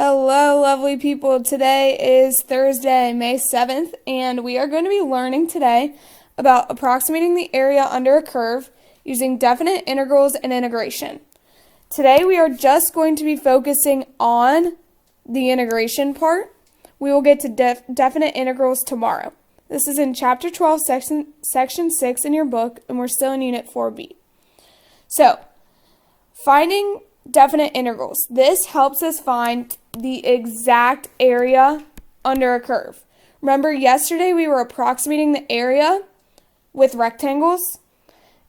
Hello, lovely people. Today is Thursday, May 7th, and we are going to be learning today about approximating the area under a curve using definite integrals and integration. Today we are just going to be focusing on the integration part. We will get to definite integrals tomorrow. This is in Chapter 12, Section 6 in your book, and we're still in Unit 4B. So, finding definite integrals. This helps us find the exact area under a curve. Remember, yesterday we were approximating the area with rectangles,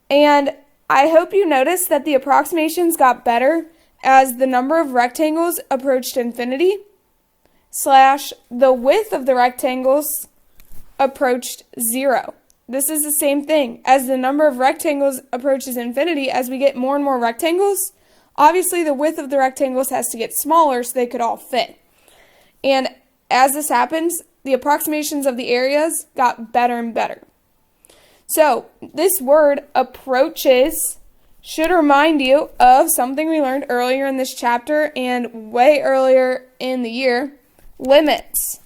and I hope you noticed that the approximations got better as the number of rectangles approached infinity / the width of the rectangles approached 0. This is the same thing. As the number of rectangles approaches infinity, as we get more and more rectangles, obviously the width of the rectangles has to get smaller so they could all fit. And as this happens, the approximations of the areas got better and better. So this word approaches should remind you of something we learned earlier in this chapter and way earlier in the year, limits.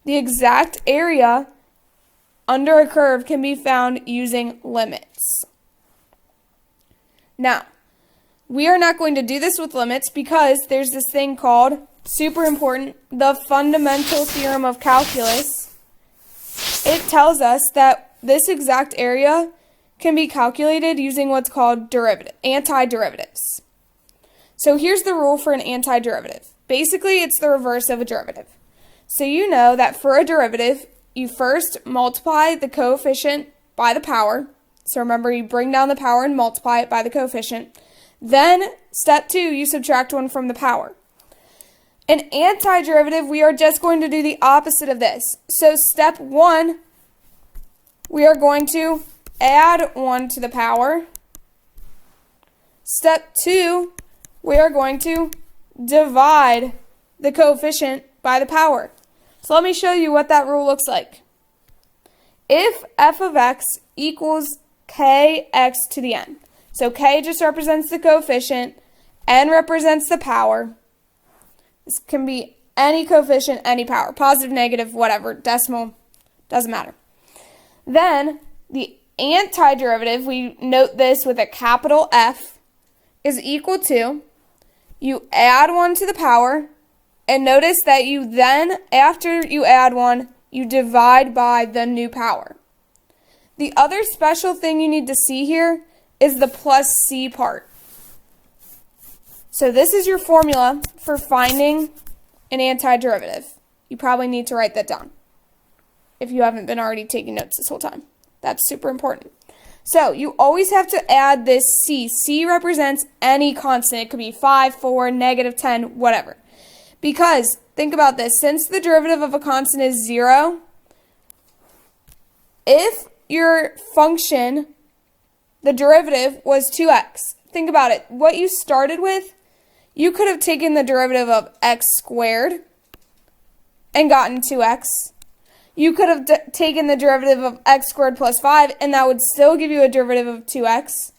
The exact area under a curve can be found using limits. Now, we are not going to do this with limits because there's this thing called, super important, the fundamental theorem of calculus. It tells us that this exact area can be calculated using what's called antiderivatives. So here's the rule for an antiderivative. Basically, it's the reverse of a derivative. So you know that for a derivative, you first multiply the coefficient by the power. So remember, you bring down the power and multiply it by the coefficient. Then, step 2, you subtract 1 from the power. An antiderivative, we are just going to do the opposite of this. So step 1, we are going to add 1 to the power. Step 2, we are going to divide the coefficient by the power. So let me show you what that rule looks like. If f of x equals kx to the n, so k just represents the coefficient, n represents the power. This can be any coefficient, any power, positive, negative, whatever, decimal, doesn't matter. Then the antiderivative, we note this with a capital F, is equal to, you add 1 to the power, and notice that you then, after you add 1, you divide by the new power. The other special thing you need to see here is the plus c part. So this is your formula for finding an antiderivative. You probably need to write that down if you haven't been already taking notes this whole time. That's super important. So you always have to add this c. C represents any constant. It could be 5, 4, negative 10, whatever. Because, think about this, since the derivative of a constant is 0, if your function, the derivative, was 2x, think about it. What you started with, you could have taken the derivative of x squared and gotten 2x. You could have taken the derivative of x squared plus 5, and that would still give you a derivative of 2x.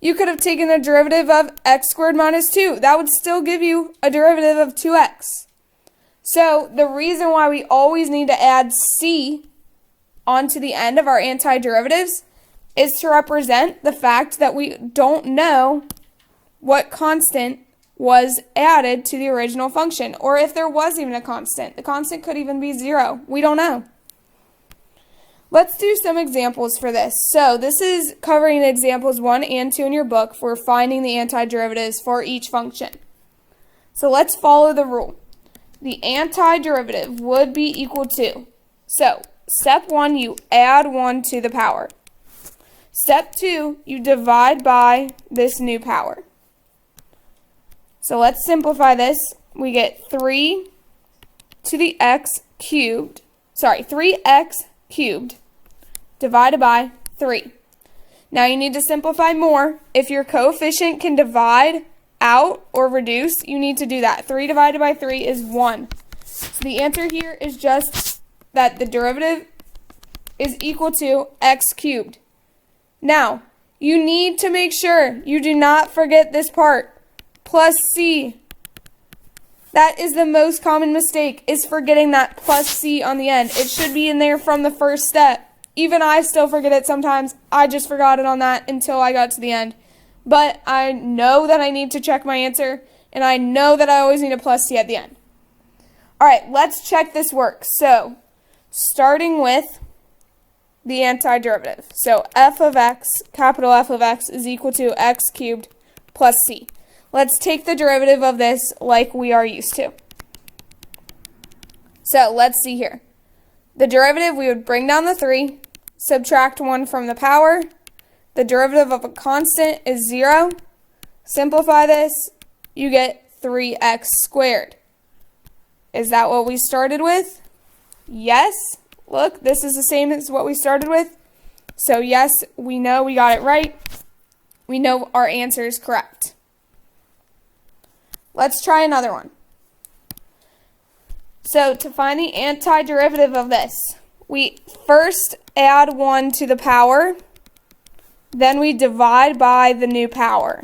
You could have taken the derivative of x squared minus 2. That would still give you a derivative of 2x. So the reason why we always need to add c onto the end of our antiderivatives is to represent the fact that we don't know what constant was added to the original function, or if there was even a constant. The constant could even be 0. We don't know. Let's do some examples for this. So this is covering examples 1 and 2 in your book for finding the antiderivatives for each function. So let's follow the rule. The antiderivative would be equal to, so step 1, you add 1 to the power. Step 2, you divide by this new power. So let's simplify this. We get 3 to the x cubed, 3x cubed divided by 3. Now you need to simplify more. If your coefficient can divide out or reduce, you need to do that. 3 divided by 3 is 1. So the answer here is just that the derivative is equal to x cubed. Now, you need to make sure you do not forget this part. Plus c. That is the most common mistake, is forgetting that plus C on the end. It should be in there from the first step. Even I still forget it sometimes. I just forgot it on that until I got to the end. But I know that I need to check my answer, and I know that I always need a plus C at the end. All right, let's check this works. So, starting with the antiderivative. So, f of x, capital F of x, is equal to x cubed plus c. Let's take the derivative of this like we are used to. So, let's see here. The derivative, we would bring down the 3, subtract 1 from the power. The derivative of a constant is 0. Simplify this, you get 3x squared. Is that what we started with? Yes. Look, this is the same as what we started with. So yes, we know we got it right. We know our answer is correct. Let's try another one. So to find the antiderivative of this, we first add 1 to the power, then we divide by the new power.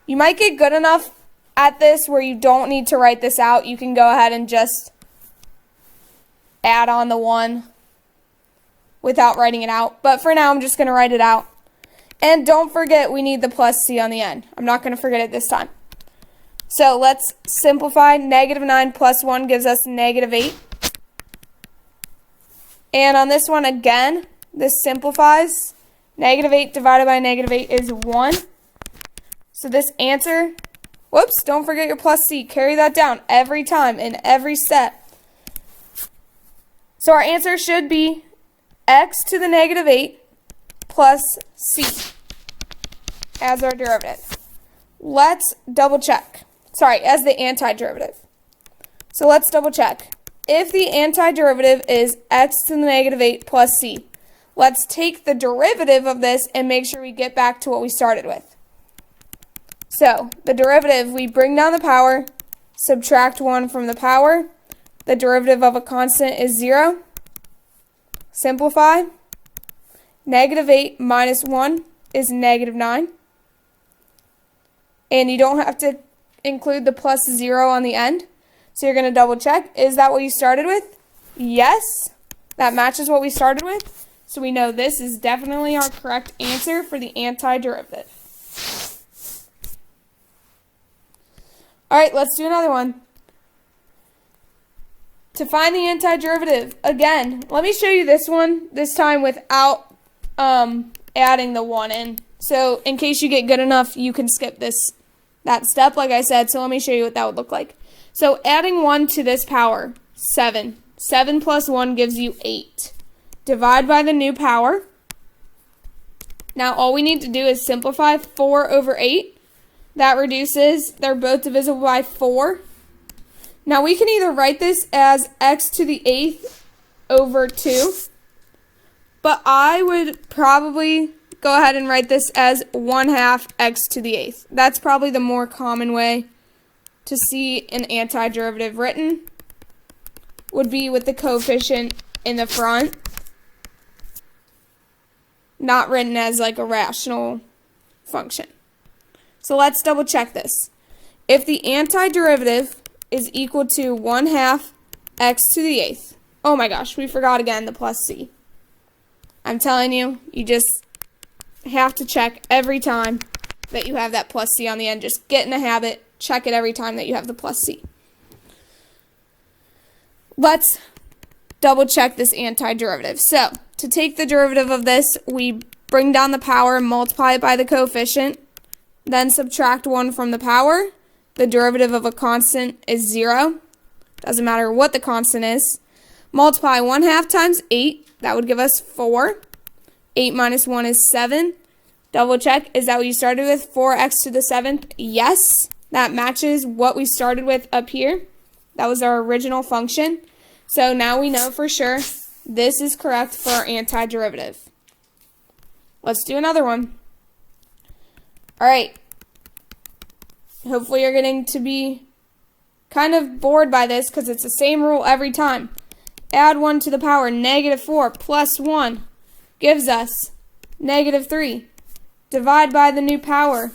You might get good enough at this where you don't need to write this out. You can go ahead and just add on the 1 without writing it out. But for now, I'm just going to write it out. And don't forget, we need the plus c on the end. I'm not going to forget it this time. So let's simplify. Negative 9 plus 1 gives us negative 8. And on this one, again, this simplifies. Negative 8 divided by negative 8 is 1. So this answer, whoops, don't forget your plus c. Carry that down every time in every step. So our answer should be x to the negative 8 plus c as our derivative. Let's double check. Sorry, as the antiderivative. So let's double check. If the antiderivative is x to the negative 8 plus c, let's take the derivative of this and make sure we get back to what we started with. So the derivative, we bring down the power, subtract 1 from the power. The derivative of a constant is 0. Simplify. Negative 8 minus 1 is negative 9. And you don't have to include the plus 0 on the end. So you're going to double check. Is that what you started with? Yes. That matches what we started with. So we know this is definitely our correct answer for the antiderivative. All right, let's do another one. To find the antiderivative, again, let me show you this one, this time without adding the 1 in. So in case you get good enough, you can skip that step, like I said. So let me show you what that would look like. So adding 1 to this power, 7. 7 plus 1 gives you 8. Divide by the new power. Now all we need to do is simplify 4 over 8. That reduces, they're both divisible by 4. Now we can either write this as x to the 8th over 2, but I would probably go ahead and write this as 1/2 x to the 8th. That's probably the more common way to see an antiderivative written, would be with the coefficient in the front, not written as like a rational function. So let's double check this. If the antiderivative is equal to 1/2 x to the 8th. Oh my gosh, we forgot again the plus c. I'm telling you, you just have to check every time that you have that plus c on the end. Just get in a habit, check it every time that you have the plus c. Let's double check this antiderivative. So, to take the derivative of this, we bring down the power, multiply it by the coefficient, then subtract 1 from the power. The derivative of a constant is 0. Doesn't matter what the constant is. Multiply 1/2 times 8. That would give us 4. 8 minus 1 is 7. Double check. Is that what you started with? 4x to the 7th? Yes. That matches what we started with up here. That was our original function. So now we know for sure this is correct for our antiderivative. Let's do another one. All right. Hopefully you're getting to be kind of bored by this because it's the same rule every time. Add 1 to the power, negative 4 plus 1 gives us negative 3. Divide by the new power.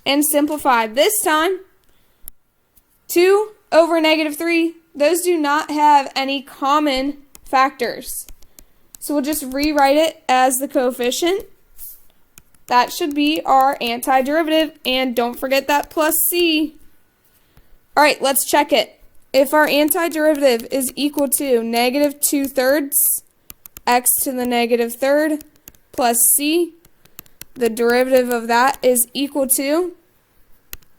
and simplify. This time, 2 over negative 3, those do not have any common factors. So we'll just rewrite it as the coefficient. That should be our antiderivative, and don't forget that plus c. All right, let's check it. If our antiderivative is equal to negative 2/3 x to the negative third plus c, the derivative of that is equal to,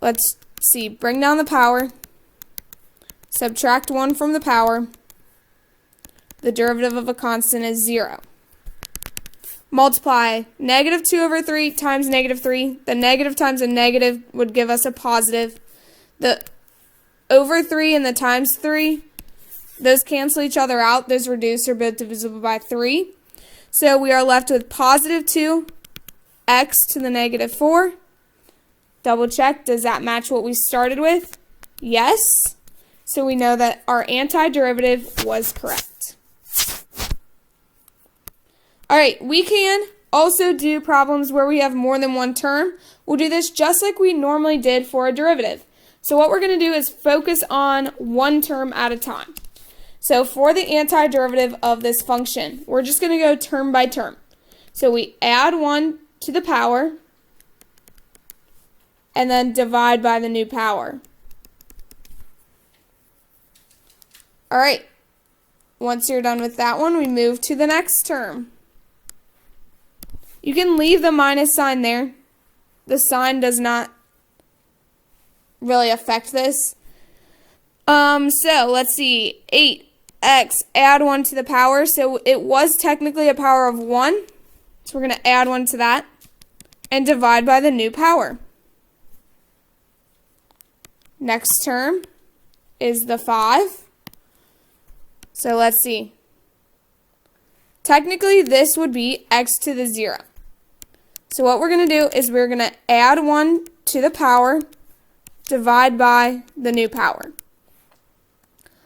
let's see, bring down the power, subtract 1 from the power, the derivative of a constant is 0. Multiply negative 2 over 3 times negative 3. The negative times a negative would give us a positive. The over 3 and the times 3, those cancel each other out. Those reduce are both divisible by 3. So we are left with positive 2x to the negative 4. Double check, does that match what we started with? Yes. So we know that our antiderivative was correct. All right, we can also do problems where we have more than one term. We'll do this just like we normally did for a derivative. So what we're going to do is focus on one term at a time. So for the antiderivative of this function, we're just going to go term by term. So we add 1 to the power and then divide by the new power. All right, once you're done with that one, we move to the next term. You can leave the minus sign there. The sign does not really affect this. So let's see, 8x, add 1 to the power. So it was technically a power of 1. So we're going to add 1 to that and divide by the new power. Next term is the 5. So let's see. Technically, this would be x to the 0. So what we're going to do is we're going to add 1 to the power, divide by the new power.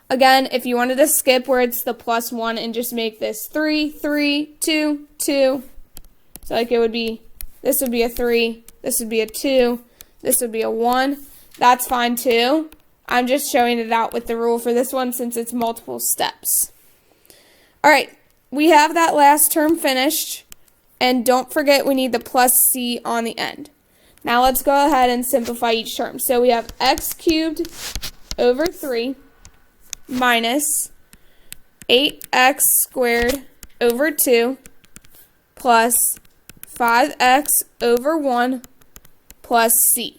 Again, if you wanted to skip where it's the plus 1 and just make this 3, 3, 2, 2. So like it would be, this would be a 3, this would be a 2, this would be a 1. That's fine too. I'm just showing it out with the rule for this one since it's multiple steps. All right, we have that last term finished. And don't forget we need the plus c on the end. Now let's go ahead and simplify each term. So we have x cubed over 3 minus 8x squared over 2 plus 5x over 1 plus c.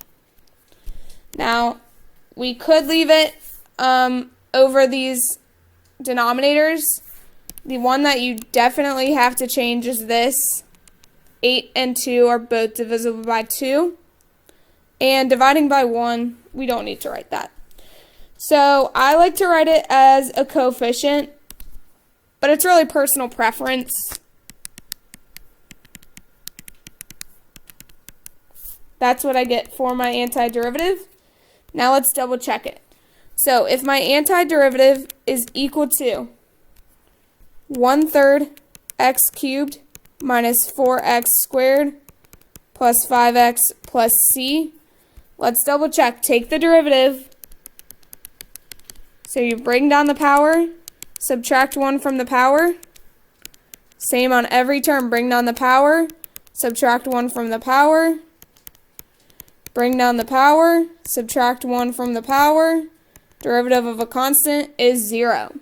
Now, we could leave it over these denominators. The one that you definitely have to change is this. 8 and 2 are both divisible by 2. And dividing by 1, we don't need to write that. So I like to write it as a coefficient, but it's really personal preference. That's what I get for my antiderivative. Now let's double check it. So if my antiderivative is equal to 1/3 x cubed minus 4x squared plus 5x plus c, let's double check. Take the derivative. So you bring down the power, subtract 1 from the power. Same on every term. Bring down the power, subtract 1 from the power. Bring down the power, subtract 1 from the power. Derivative of a constant is 0.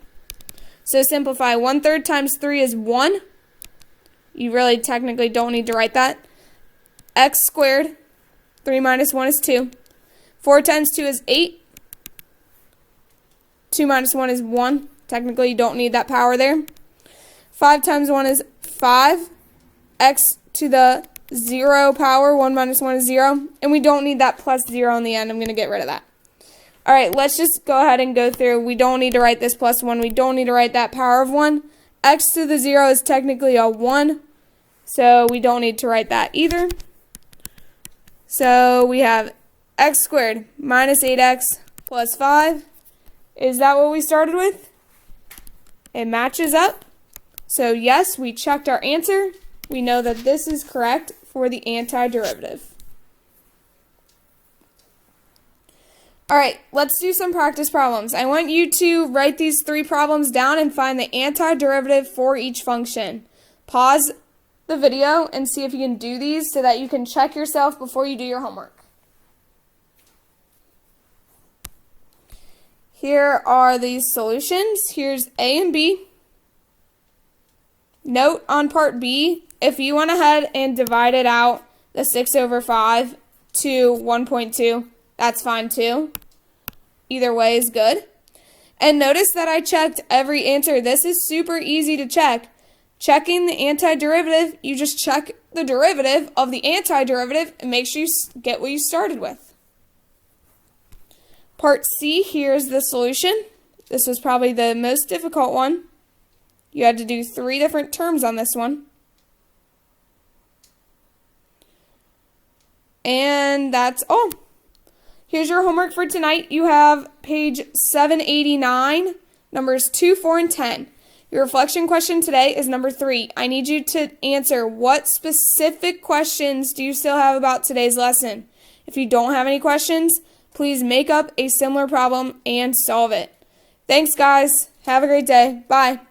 So simplify. 1/3 times 3 is 1. You really technically don't need to write that. X squared, 3 minus 1 is 2. 4 times 2 is 8. 2 minus 1 is 1. Technically, you don't need that power there. 5 times 1 is 5. X to the 0 power, 1 minus 1 is 0. And we don't need that plus 0 in the end. I'm going to get rid of that. All right, let's just go ahead and go through. We don't need to write this plus 1. We don't need to write that power of 1. X to the 0 is technically a 1. So we don't need to write that either. So we have x squared minus 8x plus 5. Is that what we started with? It matches up. So yes, we checked our answer. We know that this is correct for the antiderivative. All right, let's do some practice problems. I want you to write these 3 problems down and find the antiderivative for each function. Pause the video and see if you can do these so that you can check yourself before you do your homework. Here are these solutions. Here's A and B. Note on part B, if you went ahead and divided out the 6/5 to 1.2, that's fine too. Either way is good. And notice that I checked every answer. This is super easy to check. Checking the antiderivative, you just check the derivative of the antiderivative and make sure you get what you started with. Part C, here's the solution. This was probably the most difficult one. You had to do 3 different terms on this one. And that's all. Here's your homework for tonight. You have page 789, numbers 2, 4, and 10. Your reflection question today is number 3. I need you to answer what specific questions do you still have about today's lesson. If you don't have any questions, please make up a similar problem and solve it. Thanks, guys. Have a great day. Bye.